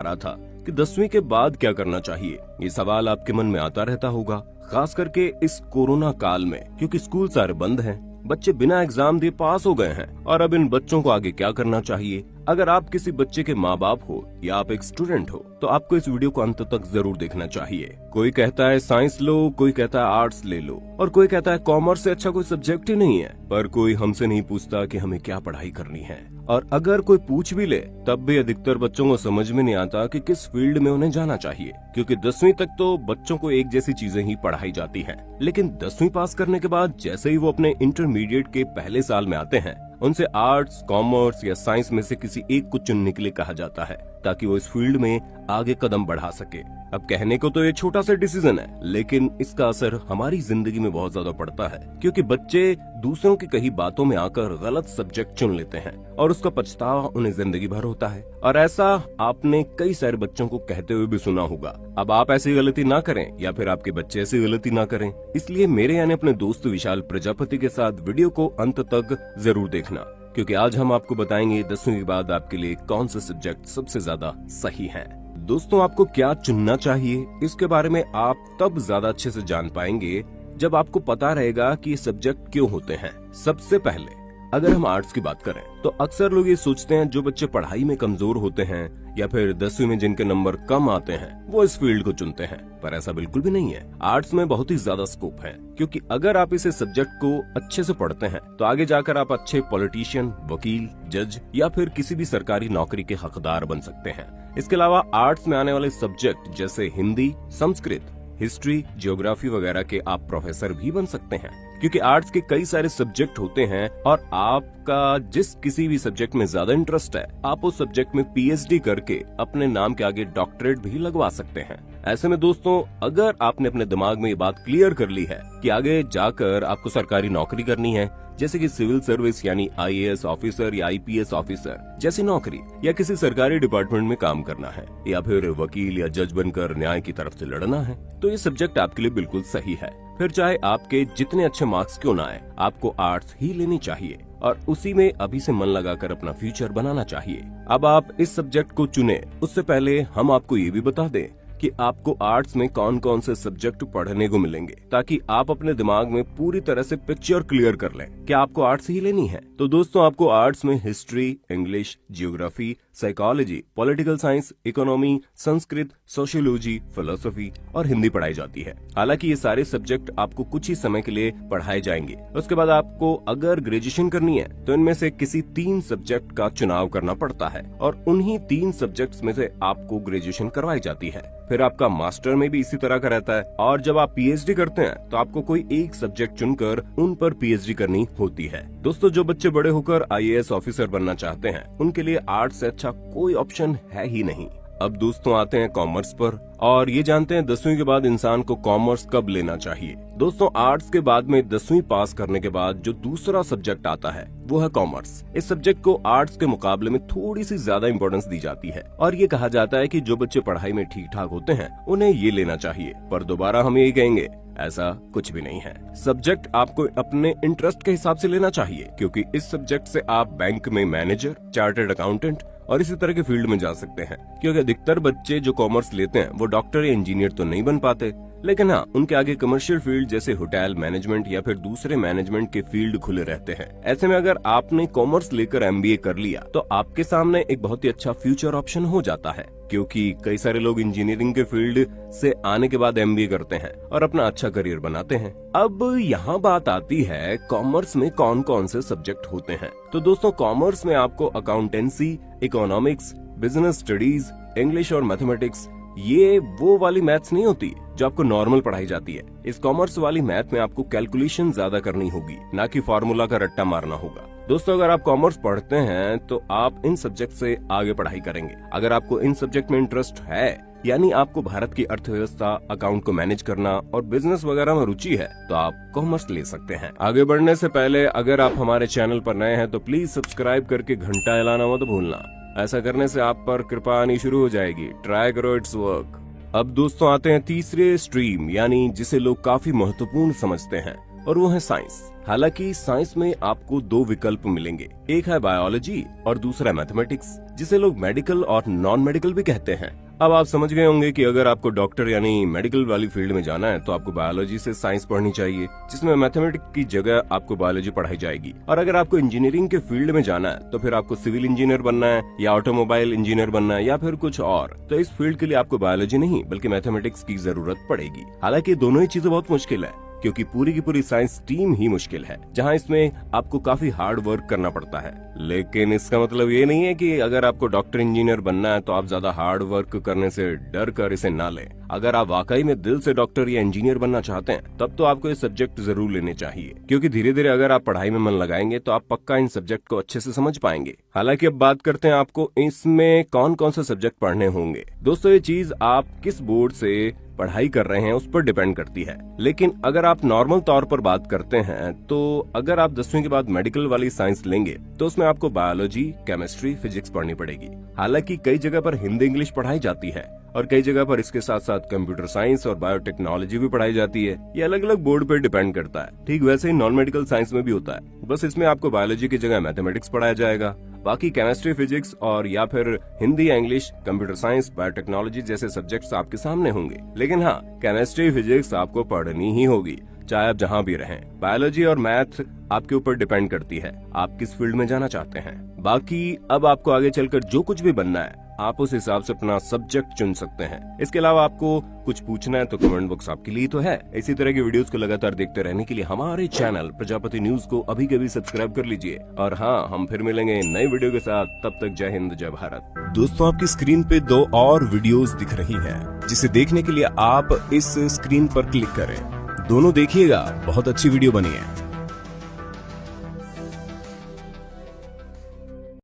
रहा था कि 10वीं के बाद क्या करना चाहिए। ये सवाल आपके मन में आता रहता होगा, खास करके इस कोरोना काल में, क्योंकि स्कूल सारे बंद हैं, बच्चे बिना एग्जाम दिए पास हो गए हैं और अब इन बच्चों को आगे क्या करना चाहिए। अगर आप किसी बच्चे के माँ बाप हो या आप एक स्टूडेंट हो तो आपको इस वीडियो को अंत तक जरूर देखना चाहिए। कोई कहता है साइंस लो, कोई कहता है आर्ट्स ले लो और कोई कहता है कॉमर्स से अच्छा कोई सब्जेक्ट ही नहीं है, पर कोई हमसे नहीं पूछता कि हमें क्या पढ़ाई करनी है। और अगर कोई पूछ भी ले तब भी अधिकतर बच्चों को समझ में नहीं आता कि किस फील्ड में उन्हें जाना चाहिए, क्योंकि 10वीं तक तो बच्चों को एक जैसी चीजें ही पढ़ाई जाती हैं। लेकिन 10वीं पास करने के बाद जैसे ही वो अपने इंटरमीडिएट के पहले साल में आते हैं, उनसे आर्ट्स, कॉमर्स या साइंस में से किसी एक को चुनने के लिए कहा जाता है ताकि वो इस फील्ड में आगे कदम बढ़ा सके। अब कहने को तो ये छोटा सा डिसीजन है, लेकिन इसका असर हमारी जिंदगी में बहुत ज्यादा पड़ता है, क्योंकि बच्चे दूसरों की कही बातों में आकर गलत सब्जेक्ट चुन लेते हैं और उसका पछतावा उन्हें जिंदगी भर होता है। और ऐसा आपने कई सारे बच्चों को कहते हुए भी सुना होगा। अब आप ऐसी गलती ना करें या फिर आपके बच्चे ऐसी गलती ना करें, इसलिए मेरे यानी अपने दोस्त विशाल प्रजापति के साथ वीडियो को अंत तक जरूर देखना, क्योंकि आज हम आपको बताएंगे 10वीं के बाद आपके लिए कौन से सब्जेक्ट सबसे ज्यादा सही हैं। दोस्तों, आपको क्या चुनना चाहिए इसके बारे में आप तब ज्यादा अच्छे से जान पाएंगे जब आपको पता रहेगा कि ये सब्जेक्ट क्यों होते हैं। सबसे पहले अगर हम आर्ट्स की बात करें तो अक्सर लोग ये सोचते हैं जो बच्चे पढ़ाई में कमजोर होते हैं या फिर 10वीं में जिनके नंबर कम आते हैं वो इस फील्ड को चुनते हैं, पर ऐसा बिल्कुल भी नहीं है। आर्ट्स में बहुत ही ज्यादा स्कोप है, क्योंकि अगर आप इस सब्जेक्ट को अच्छे से पढ़ते हैं तो आगे जाकर आप अच्छे पॉलिटिशियन, वकील, जज या फिर किसी भी सरकारी नौकरी के हकदार बन सकते हैं। इसके अलावा आर्ट्स में आने वाले सब्जेक्ट जैसे हिंदी, संस्कृत, हिस्ट्री, ज्योग्राफी वगैरह के आप प्रोफेसर भी बन सकते हैं, क्योंकि आर्ट्स के कई सारे सब्जेक्ट होते हैं और आपका जिस किसी भी सब्जेक्ट में ज्यादा इंटरेस्ट है आप उस सब्जेक्ट में पीएचडी करके अपने नाम के आगे डॉक्टरेट भी लगवा सकते हैं। ऐसे में दोस्तों, अगर आपने अपने दिमाग में ये बात क्लियर कर ली है कि आगे जाकर आपको सरकारी नौकरी करनी है, जैसे कि सिविल सर्विस यानी आईएएस ऑफिसर या आईपीएस ऑफिसर जैसी नौकरी, या किसी सरकारी डिपार्टमेंट में काम करना है, या फिर वकील या जज बनकर न्याय की तरफ से लड़ना है, तो ये सब्जेक्ट आपके लिए बिल्कुल सही है। फिर चाहे आपके जितने अच्छे मार्क्स क्यों ना आए, आपको आर्ट्स ही लेनी चाहिए और उसी में अभी से मन लगाकर अपना फ्यूचर बनाना चाहिए। अब आप इस सब्जेक्ट को चुने उससे पहले हम आपको ये भी बता दें कि आपको आर्ट्स में कौन कौन से सब्जेक्ट पढ़ने को मिलेंगे, ताकि आप अपने दिमाग में पूरी तरह से पिक्चर क्लियर कर लें कि आपको आर्ट्स ही लेनी है। तो दोस्तों, आपको आर्ट्स में history, English, geography, psychology, political science, economy, Sanskrit, sociology, philosophy और हिंदी पढ़ाई जाती है। हालांकि ये सारे सब्जेक्ट आपको कुछ ही समय के लिए पढ़ाए जाएंगे। उसके बाद आपको अगर ग्रेजुएशन करनी है तो इनमें से किसी 3 सब्जेक्ट का चुनाव करना पड़ता है और उन्हीं 3 सब्जेक्ट्स में से आपको ग्रेजुएशन करवाई जाती है। फिर आपका मास्टर में भी इसी तरह का रहता है और जब आप पीएचडी करते हैं तो आपको कोई एक सब्जेक्ट चुनकर उन पर पीएचडी करनी होती है। दोस्तों, जो बच्चे बड़े होकर आईएएस ऑफिसर बनना चाहते हैं उनके लिए आर्ट्स से अच्छा कोई ऑप्शन है ही नहीं। अब दोस्तों आते हैं कॉमर्स पर और ये जानते हैं 10वीं के बाद इंसान को कॉमर्स कब लेना चाहिए। दोस्तों, आर्ट्स के बाद में 10वीं पास करने के बाद जो दूसरा सब्जेक्ट आता है वो है कॉमर्स। इस सब्जेक्ट को आर्ट्स के मुकाबले में थोड़ी सी ज्यादा इंपॉर्टेंस दी जाती है और ये कहा जाता है कि जो बच्चे पढ़ाई में ठीक ठाक होते हैं उन्हें ये लेना चाहिए, पर दोबारा हम यही कहेंगे ऐसा कुछ भी नहीं है। सब्जेक्ट आपको अपने इंटरेस्ट के हिसाब से लेना चाहिए, क्योंकि इस सब्जेक्ट से आप बैंक में मैनेजर, चार्टर्ड अकाउंटेंट और इसी तरह के फील्ड में जा सकते हैं। क्योंकि अधिकतर बच्चे जो कॉमर्स लेते हैं वो डॉक्टर या इंजीनियर तो नहीं बन पाते, लेकिन हाँ, उनके आगे कमर्शियल फील्ड जैसे होटल मैनेजमेंट या फिर दूसरे मैनेजमेंट के फील्ड खुले रहते हैं। ऐसे में अगर आपने कॉमर्स लेकर एमबीए कर लिया तो आपके सामने एक बहुत ही अच्छा फ्यूचर ऑप्शन हो जाता है, क्योंकि कई सारे लोग इंजीनियरिंग के फील्ड से आने के बाद एमबीए करते हैं और अपना अच्छा करियर बनाते हैं। अब यहाँ बात आती है कॉमर्स में कौन कौन से सब्जेक्ट होते हैं। तो दोस्तों, कॉमर्स में आपको accountancy, economics, business studies, English और मैथमेटिक्स, ये वो वाली मैथ्स नहीं होती जो आपको नॉर्मल पढ़ाई जाती है। इस कॉमर्स वाली मैथ में आपको कैलकुलेशन ज्यादा करनी होगी, ना कि फार्मूला का रट्टा मारना होगा। दोस्तों, अगर आप कॉमर्स पढ़ते हैं तो आप इन सब्जेक्ट से आगे पढ़ाई करेंगे। अगर आपको इन सब्जेक्ट में इंटरेस्ट है, यानी आपको भारत की अर्थव्यवस्था, अकाउंट को मैनेज करना और बिजनेस वगैरह में रुचि है, तो आप कॉमर्स ले सकते हैं। आगे बढ़ने से पहले अगर आप हमारे चैनल पर नए हैं तो प्लीज सब्सक्राइब करके घंटा हिलाना मत भूलना। ऐसा करने से आप पर कृपा आनी शुरू हो जाएगी। ट्राई करो, इट्स वर्क। अब दोस्तों आते हैं तीसरे स्ट्रीम, यानी जिसे लोग काफी महत्वपूर्ण समझते हैं, और वो है साइंस। हालांकि साइंस में आपको 2 विकल्प मिलेंगे, एक है बायोलॉजी और दूसरा मैथमेटिक्स। जिसे लोग मेडिकल और नॉन मेडिकल भी कहते हैं। अब आप समझ गए होंगे कि अगर आपको डॉक्टर यानी मेडिकल वाली फील्ड में जाना है तो आपको बायोलॉजी से साइंस पढ़नी चाहिए, जिसमें मैथमेटिक्स की जगह आपको बायोलॉजी पढ़ाई जाएगी। और अगर आपको इंजीनियरिंग के फील्ड में जाना है तो फिर आपको सिविल इंजीनियर बनना है या ऑटोमोबाइल इंजीनियर बनना है या फिर कुछ और, तो इस फील्ड के लिए आपको बायोलॉजी नहीं बल्कि मैथमेटिक्स की जरूरत पड़ेगी। हालांकि दोनों ही चीजें बहुत मुश्किल है, क्योंकि पूरी की पूरी साइंस डीम ही मुश्किल है, जहां इसमें आपको काफी हार्ड वर्क करना पड़ता है। लेकिन इसका मतलब ये नहीं है कि अगर आपको डॉक्टर इंजीनियर बनना है तो आप ज्यादा हार्ड वर्क करने से डर कर इसे ना लें। अगर आप वाकई में दिल से डॉक्टर या इंजीनियर बनना चाहते हैं तब तो आपको ये सब्जेक्ट जरूर लेने चाहिए, क्योंकि धीरे धीरे अगर आप पढ़ाई में मन लगाएंगे तो आप पक्का इन सब्जेक्ट को अच्छे से समझ पाएंगे। हालांकि अब बात करते हैं आपको इसमें कौन कौन से सब्जेक्ट पढ़ने होंगे। दोस्तों, ये चीज आप किस बोर्ड से पढ़ाई कर रहे हैं उस पर डिपेंड करती है। लेकिन अगर आप नॉर्मल तौर पर बात करते हैं तो अगर आप 10वीं के बाद मेडिकल वाली साइंस लेंगे तो उसमें आपको बायोलॉजी, केमिस्ट्री, फिजिक्स पढ़नी पड़ेगी। हालांकि कई जगह पर हिंदी इंग्लिश पढ़ाई जाती है और कई जगह पर इसके साथ साथ कंप्यूटर साइंस और बायोटेक्नोलॉजी भी पढ़ाई जाती है। ये अलग अलग बोर्ड पर डिपेंड करता है। ठीक वैसे ही नॉन मेडिकल साइंस में भी होता है, बस इसमें आपको बायोलॉजी की जगह मैथमेटिक्स पढ़ाया जाएगा। बाकी केमिस्ट्री, फिजिक्स और या फिर हिंदी या इंग्लिश, कंप्यूटर साइंस, बायोटेक्नोलॉजी जैसे सब्जेक्ट्स आपके सामने होंगे। लेकिन हाँ, केमिस्ट्री, फिजिक्स आपको पढ़नी ही होगी, चाहे आप जहाँ भी रहें। बायोलॉजी और मैथ आपके ऊपर डिपेंड करती है आप किस फील्ड में जाना चाहते हैं। बाकी अब आपको आगे चलकर जो कुछ भी बनना है आप उस हिसाब से अपना सब्जेक्ट चुन सकते हैं। इसके अलावा आपको कुछ पूछना है तो कमेंट बॉक्स आपके लिए तो है। इसी तरह की वीडियोस को लगातार देखते रहने के लिए हमारे चैनल प्रजापति न्यूज को अभी के अभी सब्सक्राइब कर लीजिए। और हाँ, हम फिर मिलेंगे नई वीडियो के साथ। तब तक जय हिंद, जय भारत। दोस्तों, आपकी स्क्रीन पे 2 और वीडियोस दिख रही हैं, जिसे देखने के लिए आप इस स्क्रीन पर क्लिक करें। दोनों देखिएगा, बहुत अच्छी वीडियो बनी है।